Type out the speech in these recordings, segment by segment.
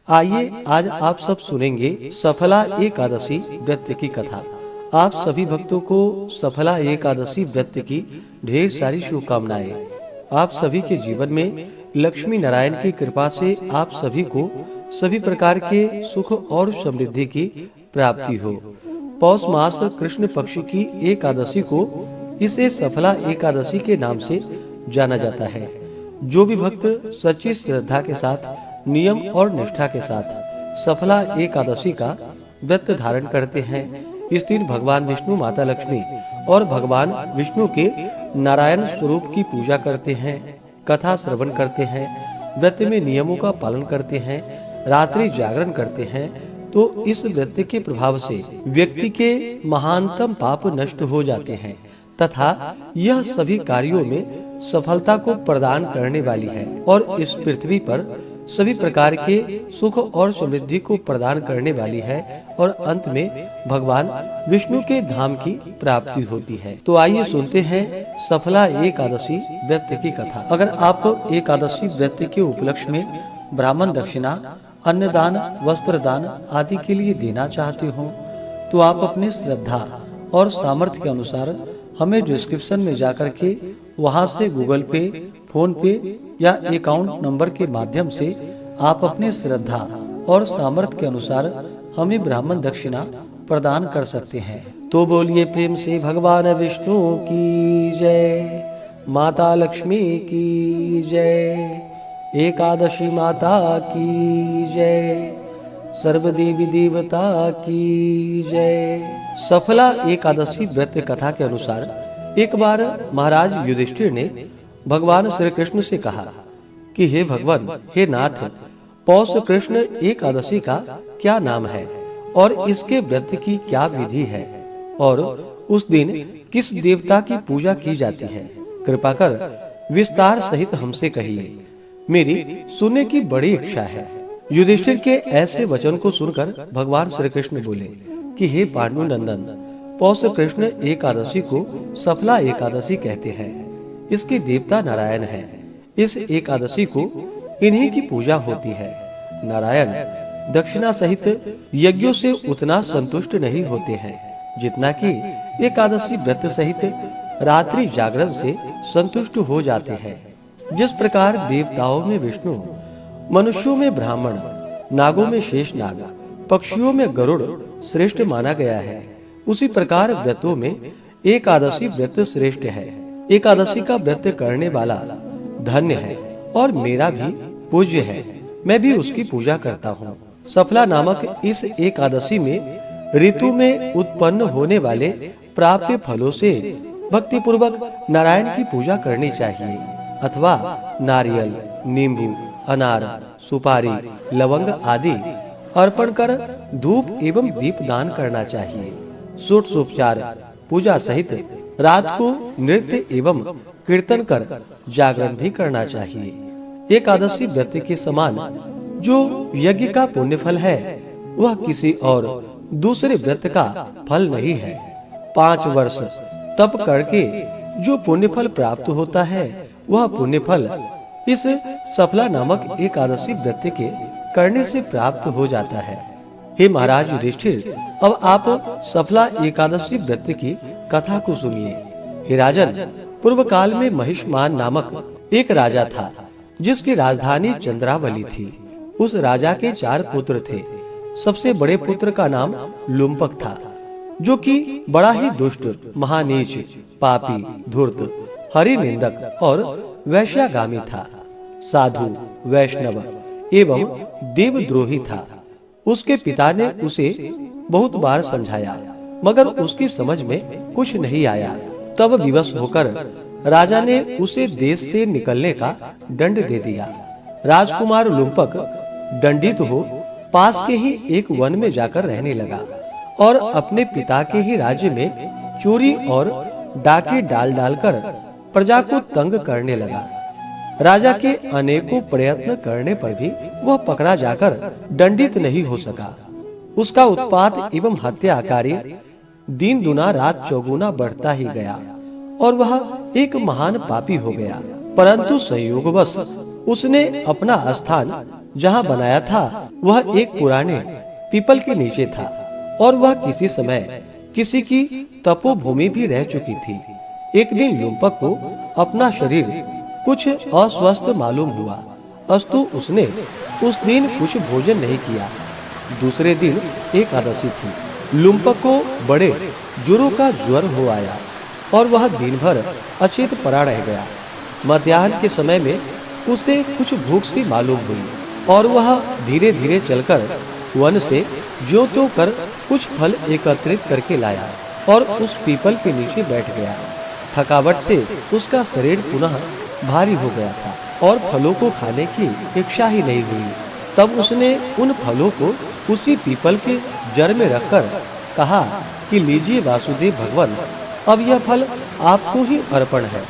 आइए आज आप सब सुनेंगे सफला एकादशी व्रत की कथा। आप सभी भक्तों को सफला एकादशी व्रत की ढेर सारी शुभकामनाएं। आप सभी के जीवन में लक्ष्मी नारायण की कृपा से आप सभी को सभी प्रकार के सुख और समृद्धि की प्राप्ति हो। पौष मास कृष्ण पक्ष की एकादशी को इसे सफला एकादशी के नाम से जाना जाता है। जो भी भक्त सच्ची श्रद्धा के साथ नियम और निष्ठा के साथ सफला एकादशी का व्रत धारण करते हैं, इस दिन भगवान विष्णु, माता लक्ष्मी और भगवान विष्णु के नारायण स्वरूप की पूजा करते हैं, कथा श्रवण करते हैं, व्रत में नियमों का पालन करते हैं, रात्रि जागरण करते हैं, तो इस व्रत के प्रभाव से व्यक्ति के महानतम पाप नष्ट हो जाते हैं तथा यह सभी कार्यों में सफलता को प्रदान करने वाली है और इस पृथ्वी पर सभी प्रकार के सुख और समृद्धि को प्रदान करने वाली है और अंत में भगवान विष्णु के धाम की प्राप्ति होती है। तो आइए सुनते हैं सफला एकादशी व्रत की कथा। अगर आप एकादशी व्रत के उपलक्ष्य में ब्राह्मण दक्षिणा, अन्नदान, वस्त्र दान आदि के लिए देना चाहते हो तो आप अपने श्रद्धा और सामर्थ्य के अनुसार हमें डिस्क्रिप्शन में जाकर के वहां से गूगल पे, फोन पे या अकाउंट नंबर के माध्यम से आप अपने श्रद्धा और सामर्थ्य के अनुसार हमें ब्राह्मण दक्षिणा प्रदान कर सकते हैं। तो बोलिए प्रेम से भगवान विष्णु की जय, माता लक्ष्मी की जय, एकादशी माता की जय, सर्वदेवी देवता की जय। सफला एकादशी व्रत कथा के अनुसार एक बार महाराज युधिष्ठिर ने भगवान श्री कृष्ण से कहा कि हे भगवान, हे नाथ, पौष कृष्ण एकादशी का क्या नाम है और इसके व्रत की क्या विधि है और उस दिन किस देवता की पूजा की जाती है, कृपा कर विस्तार सहित हमसे कहिए, मेरी सुनने की बड़ी इच्छा है। युधिष्ठिर के ऐसे वचन को सुनकर भगवान श्री कृष्ण बोले कि हे पांडु नंदन, पौष कृष्ण एकादशी को सफला एकादशी कहते हैं। इसके देवता नारायण हैं। इस एकादशी को इन्हीं की पूजा होती है। नारायण दक्षिणा सहित यज्ञों से उतना संतुष्ट नहीं होते हैं जितना कि एकादशी व्रत सहित रात्रि जागरण से संतुष्ट हो जाते हैं। जिस प्रकार देवताओं में विष्णु, मनुष्यों में ब्राह्मण, नागों में शेषनाग, पक्षियों में गरुड़ श्रेष्ठ माना गया है, उसी प्रकार व्रतों में एकादशी व्रत श्रेष्ठ है। एकादशी का व्रत करने वाला धन्य है और मेरा भी पूज्य है। मैं भी उसकी पूजा करता हूँ। सफला नामक इस एकादशी में ऋतु में उत्पन्न होने वाले प्राप्य फलों से भक्ति पूर्वक नारायण की पूजा करनी चाहिए अथवा नारियल, नींबू, अनार, सुपारी, लवंग आदि अर्पण कर धूप एवं दीप दान करना चाहिए। षोडशोपचार पूजा सहित रात को नृत्य एवं कीर्तन कर जागरण भी करना चाहिए। एकादशी व्रत के समान जो यज्ञ का पुण्य फल है वह किसी और दूसरे व्रत का फल नहीं है। 5 वर्ष तप करके जो पुण्य फल प्राप्त होता है वह पुण्य फल इस सफला नामक एकादशी व्रत के करने से प्राप्त हो जाता है। हे महाराज युधिष्ठिर, अब आप सफला एकादशी व्रत की कथा को सुनिए। हे राजन, पूर्व काल में महिष्मान नामक एक राजा था जिसकी राजधानी चंद्रावली थी। उस राजा के 4 पुत्र थे। सबसे बड़े पुत्र का नाम लुम्पक था, जो कि बड़ा ही दुष्ट, महानीच, पापी, धूर्त, हरि निंदक और वैश्यागामी था। साधु, वैष्णव एवं देवद्रोही था। उसके पिता ने उसे बहुत बार समझाया मगर उसकी समझ में कुछ नहीं आया। तब विवश होकर राजा ने उसे देश से निकलने का दंड दे दिया। राजकुमार लुम्पक दंडित हो पास के ही एक वन में जाकर रहने लगा और अपने पिता के ही राज्य में चोरी और डाके डाल डालकर प्रजा को तंग करने लगा। राजा के अनेकों प्रयत्न करने पर भी वह पकड़ा जाकर दंडित नहीं हो सका। उसका उत्पात एवं हत्या कार्य दिन दुना रात चौगुना बढ़ता ही गया और वह एक महान पापी हो गया। परंतु संयोगवश उसने अपना स्थान जहाँ बनाया था वह एक पुराने पीपल के नीचे था और वह किसी समय किसी की तपोभूमि भी रह चुकी थी। एक दिन लुम्पक को अपना शरीर कुछ अस्वस्थ मालूम हुआ, अस्तु उसने उस दिन कुछ भोजन नहीं किया। दूसरे दिन एकादशी थी। लुम्पक को बड़े जोरों का ज्वर हो आया और वह दिन भर अचेत पड़ा रह गया। मध्याह्न के समय में उसे कुछ भूख सी मालूम हुई और वह धीरे धीरे चलकर वन से ज्यों त्यों कर कुछ फल एकत्रित करके लाया और उस पीपल के नीचे बैठ गया। थकावट से उसका शरीर पुनः भारी हो गया था और फलों को खाने की इच्छा ही नहीं हुई। तब उसने उन फलों को उसी पीपल के जड़ में रखकर कहा कि लीजिए वासुदेव भगवान, अब यह फल आपको ही अर्पण है।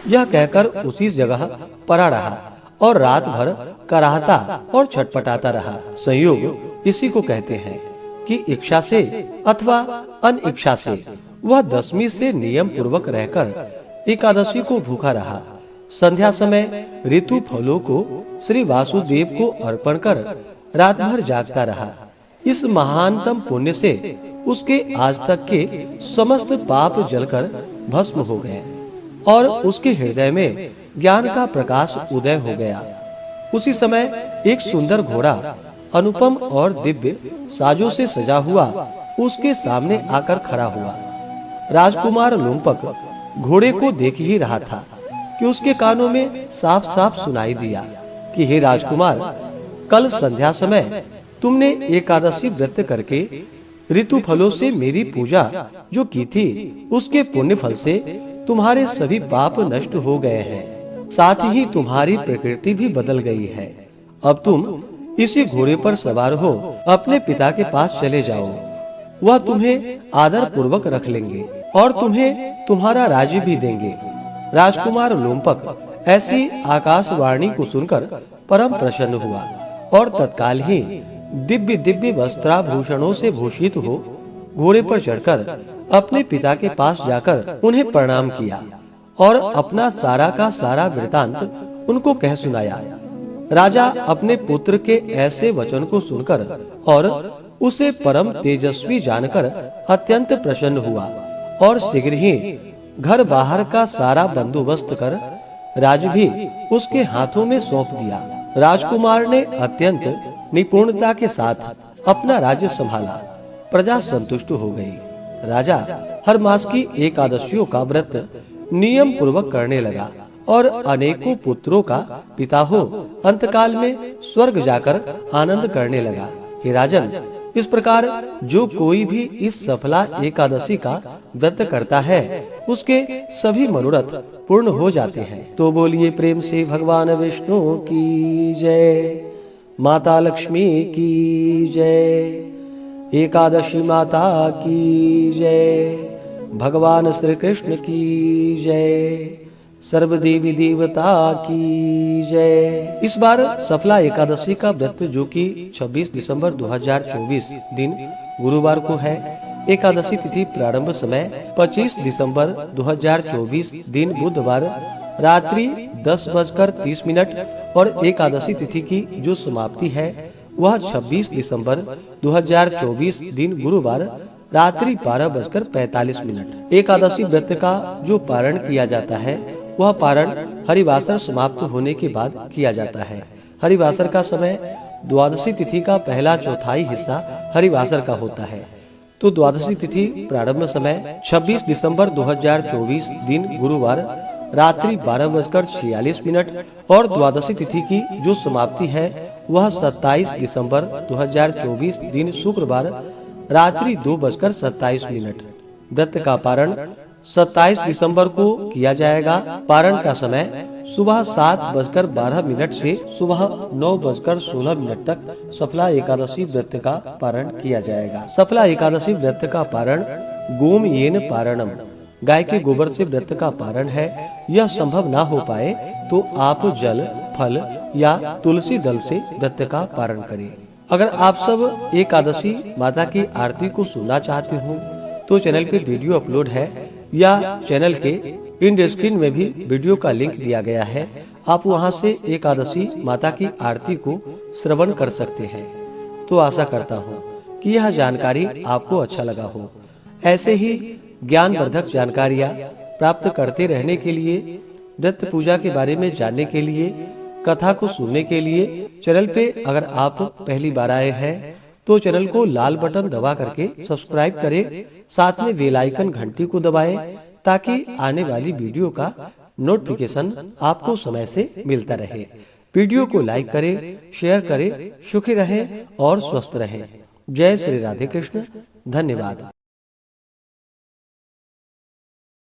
यह कहकर उसी जगह पड़ा रहा और रात भर कराहता और छटपटाता रहा। संयोग इसी को कहते हैं कि इच्छा से अथवा अनिच्छा से वह दशमी से नियम पूर्वक रहकर एकादशी को भूखा रहा। संध्या समय ऋतु फलों को श्री वासुदेव को अर्पण कर रात भर जागता रहा। इस महानतम पुण्य से उसके आज तक के समस्त पाप जलकर भस्म हो गए और उसके हृदय में ज्ञान का प्रकाश उदय हो गया। उसी समय एक सुंदर घोड़ा अनुपम और दिव्य साजों से सजा हुआ उसके सामने आकर खड़ा हुआ। राजकुमार लुम्पक घोड़े को देख ही रहा था कि उसके कानों में साफ साफ सुनाई दिया कि हे राजकुमार, कल संध्या समय तुमने एकादशी व्रत करके ऋतु फलों से मेरी पूजा जो की थी, उसके पुण्य फल से तुम्हारे सभी पाप नष्ट हो गए हैं, साथ ही तुम्हारी प्रकृति भी बदल गई है। अब तुम इसी घोड़े पर सवार हो अपने पिता के पास चले जाओ, वह तुम्हें आदर पूर्वक रख लेंगे और तुम्हें तुम्हारा राज्य भी देंगे। राजकुमार लुम्पक ऐसी आकाशवाणी को सुनकर परम प्रसन्न हुआ और तत्काल ही दिव्य दिव्य वस्त्राभूषणों से भूषित हो घोड़े पर चढ़कर अपने पिता के पास जाकर उन्हें प्रणाम किया और अपना सारा का सारा वृतांत उनको कह सुनाया। राजा अपने पुत्र के ऐसे वचन को सुनकर और उसे परम तेजस्वी जानकर अत्यंत प्रसन्न हुआ और शीघ्र ही घर बाहर का सारा बंदोबस्त कर राज भी उसके हाथों में सौंप दिया। राजकुमार ने अत्यंत निपुणता के साथ अपना राज्य संभाला। प्रजा संतुष्ट हो गई। राजा हर मास की एकादशियों का व्रत नियम पूर्वक करने लगा और अनेकों पुत्रों का पिता हो अंतकाल में स्वर्ग जाकर आनंद करने लगा। हे राजन, इस प्रकार जो कोई भी इस सफला एकादशी का व्रत करता है उसके सभी मनोरथ पूर्ण हो जाते हैं। तो बोलिए प्रेम से भगवान विष्णु की जय, माता लक्ष्मी की जय, एकादशी माता की जय, भगवान श्री कृष्ण की जय, सर्वदेवी देवता की जय। इस बार सफला एकादशी का व्रत जो कि 26 दिसंबर 2024 दिन गुरुवार को है। एकादशी तिथि प्रारंभ समय 25 दिसंबर 2024 दिन बुधवार रात्रि 10:30 और एकादशी तिथि की जो समाप्ति है वह 26 दिसंबर 2024 दिन गुरुवार रात्रि 12:45। एकादशी व्रत का जो पारण किया जाता है वह पारण हरिवासर समाप्त होने के बाद किया जाता है। हरिवासर का समय द्वादशी तिथि का पहला चौथाई हिस्सा हरिवासर का होता है। तो द्वादशी तिथि प्रारंभ समय 26 दिसंबर 2024 दिन गुरुवार रात्रि 12:46 और द्वादशी तिथि की जो समाप्ति है वह 27 दिसंबर 2024 दिन शुक्रवार रात्रि 2:27। व्रत का पारण 27 दिसंबर को किया जाएगा। पारण का समय सुबह 7:12 से सुबह 9:16 तक सफला एकादशी व्रत का पारण किया जाएगा। सफला एकादशी व्रत का पारण गोमयेन पारणम, गाय के गोबर से व्रत का पारण है। यह संभव ना हो पाए तो आप जल, फल या तुलसी दल से व्रत का पारण करें। अगर आप सब एकादशी माता की आरती को सुनना चाहते हो तो चैनल पे वीडियो अपलोड है या चैनल के इन स्क्रीन में भी वीडियो का लिंक दिया गया है। आप वहां से एकादशी माता की आरती को श्रवण कर सकते हैं। तो आशा करता हूँ कि यह जानकारी आपको अच्छा लगा हो। ऐसे ही ज्ञानवर्धक जानकारियाँ प्राप्त करते रहने के लिए, दत्त पूजा के बारे में जानने के लिए, कथा को सुनने के लिए चैनल पे अगर आप पहली बार आए हैं तो चैनल को लाल बटन दबा करके सब्सक्राइब करें, साथ में बेल आइकन घंटी को दबाएं ताकि आने वाली वीडियो का नोटिफिकेशन आपको समय से मिलता रहे। वीडियो को लाइक करें, शेयर करें। सुखी रहें और स्वस्थ रहें। जय श्री राधे कृष्ण। धन्यवाद।